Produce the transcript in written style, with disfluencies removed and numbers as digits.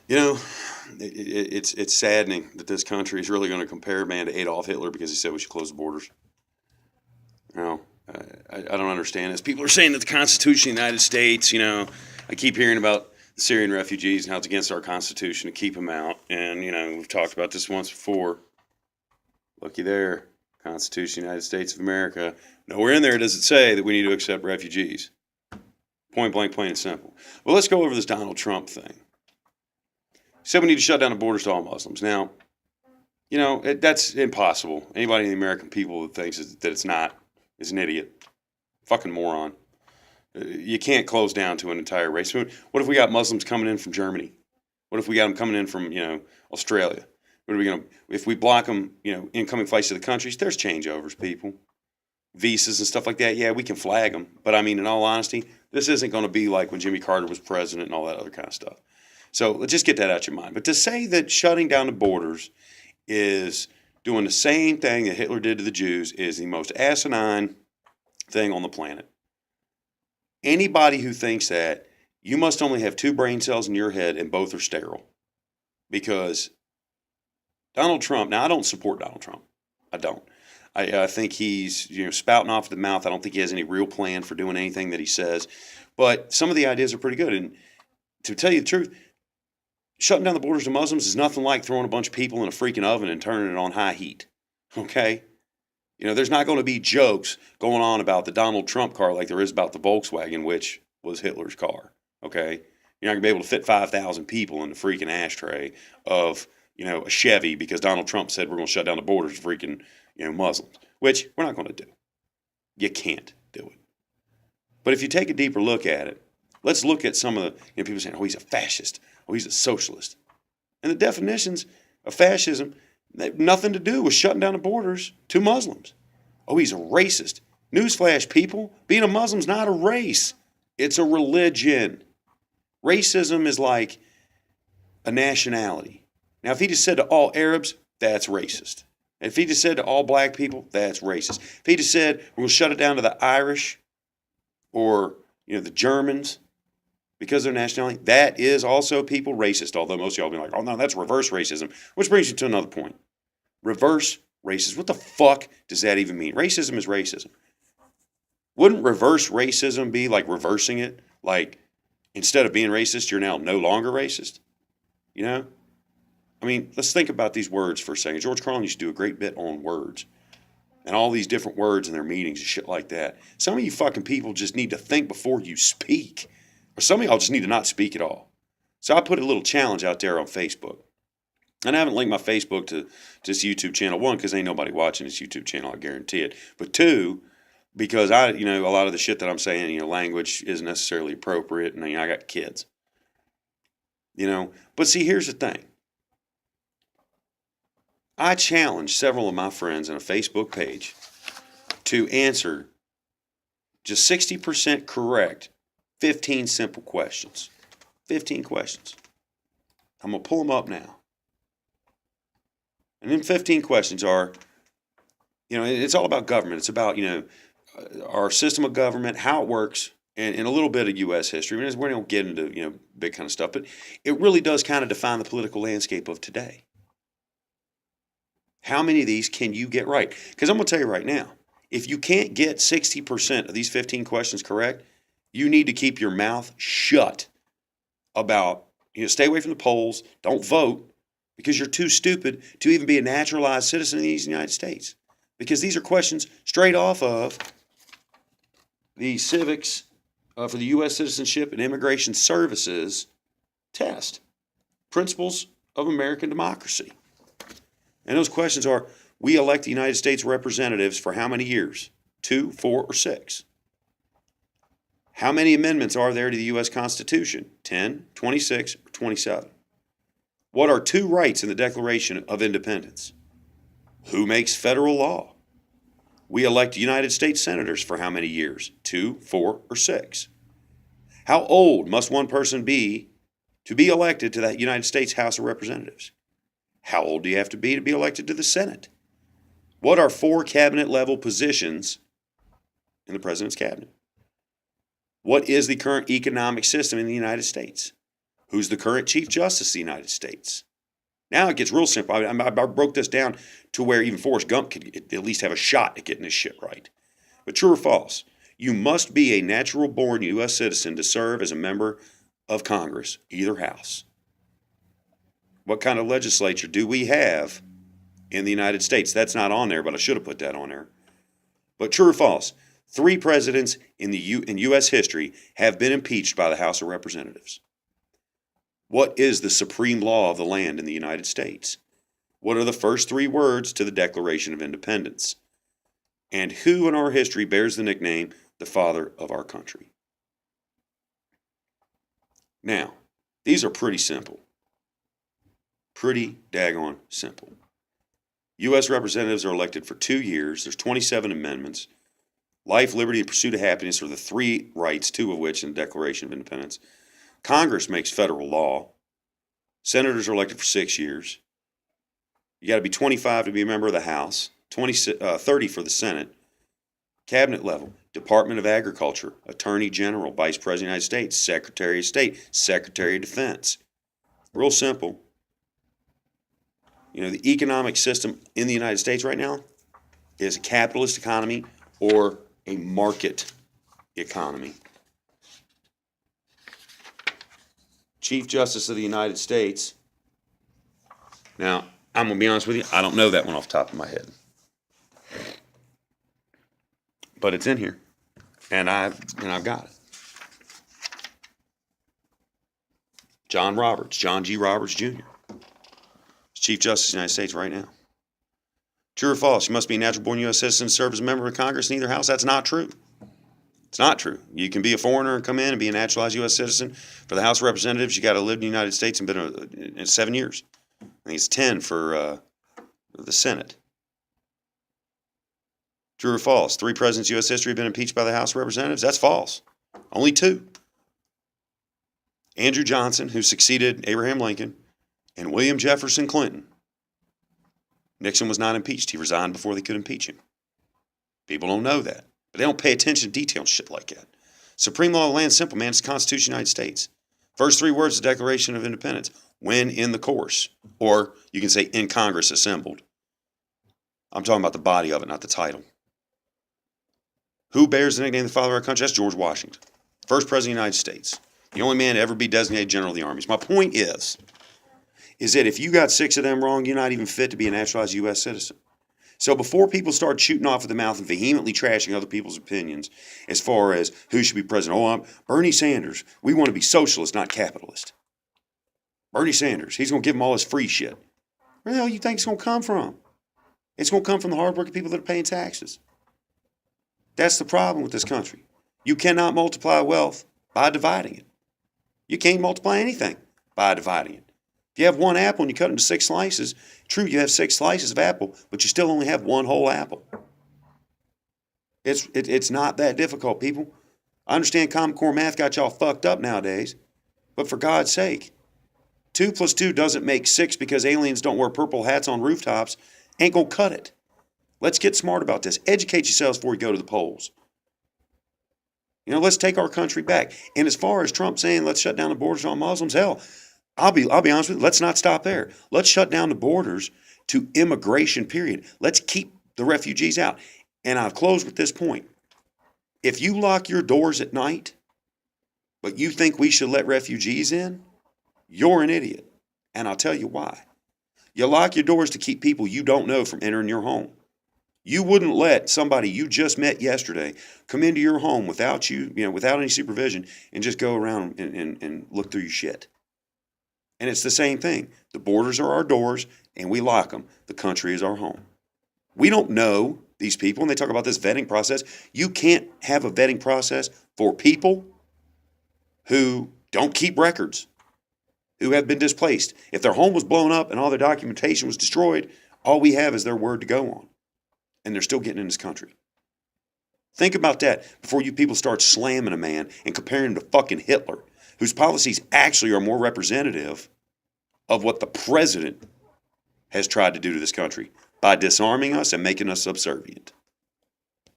You know, it's saddening that this country is really going to compare man to Adolf Hitler because he said we should close the borders. You know, I don't understand this. People are saying that the Constitution of the United States, I keep hearing about the Syrian refugees and how it's against our Constitution to keep them out. And, we've talked about this once before. Looky there, Constitution of the United States of America. Nowhere in there does it say that we need to accept refugees. Point blank, plain and simple. Well, let's go over this Donald Trump thing. He said we need to shut down the borders to all Muslims. Now, that's impossible. Anybody in the American people that thinks that it's not is an idiot. Fucking moron. You can't close down to an entire race. What if we got Muslims coming in from Germany? What if we got them coming in from, Australia? What are we going to, if we block them, incoming flights to the countries, there's changeovers, people. Visas and stuff like that. Yeah, we can flag them. But I mean, in all honesty, this isn't going to be like when Jimmy Carter was president and all that other kind of stuff. So let's just get that out your mind. But to say that shutting down the borders is doing the same thing that Hitler did to the Jews is the most asinine thing on the planet. Anybody who thinks that, you must only have two brain cells in your head and both are sterile. Because Donald Trump, now I don't support Donald Trump. I don't. I think he's spouting off the mouth. I don't think he has any real plan for doing anything that he says. But some of the ideas are pretty good. And to tell you the truth, shutting down the borders to Muslims is nothing like throwing a bunch of people in a freaking oven and turning it on high heat. Okay? There's not going to be jokes going on about the Donald Trump car like there is about the Volkswagen, which was Hitler's car. Okay? You're not going to be able to fit 5,000 people in the freaking ashtray of, a Chevy because Donald Trump said we're going to shut down the borders to freaking, Muslims, which we're not going to do. You can't do it. But if you take a deeper look at it, let's look at some of the, people saying, oh, he's a fascist. Oh, he's a socialist. And the definitions of fascism, they have nothing to do with shutting down the borders to Muslims. Oh, he's a racist. Newsflash, people, being a Muslim's not a race. It's a religion. Racism is like a nationality. Now, if he just said to all Arabs, that's racist. If he just said to all black people, that's racist. If he just said, we're going to shut it down to the Irish or, the Germans because of their nationality, that is also people racist, although most of y'all will be like, oh, no, that's reverse racism, which brings you to another point. Reverse racism. What the fuck does that even mean? Racism is racism. Wouldn't reverse racism be like reversing it? Like, instead of being racist, you're now no longer racist? I mean, let's think about these words for a second. George Carlin used to do a great bit on words and all these different words in their meetings and shit like that. Some of you fucking people just need to think before you speak. Or some of y'all just need to not speak at all. So I put a little challenge out there on Facebook. And I haven't linked my Facebook to this YouTube channel. One, because ain't nobody watching this YouTube channel, I guarantee it. But two, because a lot of the shit that I'm saying, language isn't necessarily appropriate. And, I got kids. But see, here's the thing. I challenged several of my friends on a Facebook page to answer just 60% correct 15 simple questions. 15 questions. I'm going to pull them up now. And then 15 questions are, it's all about government. It's about, our system of government, how it works, and a little bit of U.S. history. I mean, we don't get into, big kind of stuff, but it really does kind of define the political landscape of today. How many of these can you get right? Because I'm going to tell you right now, if you can't get 60% of these 15 questions correct, you need to keep your mouth shut about, stay away from the polls, don't vote, because you're too stupid to even be a naturalized citizen of the United States. Because these are questions straight off of the civics for the U.S. Citizenship and Immigration Services test. Principles of American democracy. And those questions are, we elect the United States representatives for how many years? 2, 4, or 6? How many amendments are there to the U.S. Constitution? 10, 26, or 27? What are 2 rights in the Declaration of Independence? Who makes federal law? We elect United States senators for how many years? 2, 4, or 6? How old must one person be to be elected to that United States House of Representatives? How old do you have to be elected to the Senate? What are 4 cabinet-level positions in the president's cabinet? What is the current economic system in the United States? Who's the current Chief Justice of the United States? Now it gets real simple. I broke this down to where even Forrest Gump could at least have a shot at getting this shit right. But true or false? You must be a natural-born U.S. citizen to serve as a member of Congress, either house. What kind of legislature do we have in the United States? That's not on there, but I should have put that on there. But true or false? 3 presidents in U.S. history have been impeached by the House of Representatives. What is the supreme law of the land in the United States? What are the first 3 words to the Declaration of Independence? And who in our history bears the nickname the father of our country? Now, these are pretty simple. Pretty daggone simple. U.S. representatives are elected for 2 years. There's 27 amendments. Life, liberty, and pursuit of happiness are the 3 rights, 2 of which in the Declaration of Independence. Congress makes federal law. Senators are elected for 6 years. You got to be 25 to be a member of the House, 30 for the Senate. Cabinet level, Department of Agriculture, Attorney General, Vice President of the United States, Secretary of State, Secretary of Defense. Real simple. You know, the economic system in the United States right now is a capitalist economy or a market economy. Chief Justice of the United States. Now, I'm going to be honest with you, I don't know that one off the top of my head. But it's in here, and I've got it. John G. Roberts Jr. is Chief Justice of the United States right now. True or false? You must be a natural-born U.S. citizen to serve as a member of Congress in either house. That's not true. It's not true. You can be a foreigner and come in and be a naturalized U.S. citizen. For the House of Representatives, you got to live in the United States and been in 7 years. I think it's 10 for the Senate. True or false? 3 presidents in U.S. history have been impeached by the House of Representatives. That's false. Only 2. Andrew Johnson, who succeeded Abraham Lincoln, and William Jefferson Clinton. Nixon was not impeached. He resigned before they could impeach him. People don't know that. But they don't pay attention to detail and shit like that. Supreme law of the land is simple, man. It's the Constitution of the United States. First 3 words of the Declaration of Independence. When in the course. Or you can say in Congress assembled. I'm talking about the body of it, not the title. Who bears the nickname the father of our country? That's George Washington. First president of the United States. The only man to ever be designated general of the armies. My point is that if you got 6 of them wrong, you're not even fit to be a naturalized U.S. citizen. So before people start shooting off at the mouth and vehemently trashing other people's opinions as far as who should be president, I'm Bernie Sanders. We want to be socialist, not capitalist. Bernie Sanders, he's going to give them all his free shit. Where the hell you think it's going to come from? It's going to come from the hardworking people that are paying taxes. That's the problem with this country. You cannot multiply wealth by dividing it. You can't multiply anything by dividing it. If you have 1 apple and you cut it into 6 slices, true, you have 6 slices of apple, but you still only have 1 whole apple. It's not that difficult, people. I understand Common Core math got y'all fucked up nowadays, but for God's sake, 2 plus 2 doesn't make 6 because aliens don't wear purple hats on rooftops. Ain't gonna cut it. Let's get smart about this. Educate yourselves before you go to the polls. You know, let's take our country back. And as far as Trump saying let's shut down the borders on Muslims, hell, I'll be honest with you, let's not stop there. Let's shut down the borders to immigration, period. Let's keep the refugees out. And I'll close with this point. If you lock your doors at night, but you think we should let refugees in, you're an idiot. And I'll tell you why. You lock your doors to keep people you don't know from entering your home. You wouldn't let somebody you just met yesterday come into your home without without any supervision and just go around and look through your shit. And it's the same thing. The borders are our doors and we lock them. The country is our home. We don't know these people, and they talk about this vetting process. You can't have a vetting process for people who don't keep records, who have been displaced. If their home was blown up and all their documentation was destroyed, all we have is their word to go on. And they're still getting in this country. Think about that before you people start slamming a man and comparing him to fucking Hitler, whose policies actually are more representative of what the president has tried to do to this country by disarming us and making us subservient.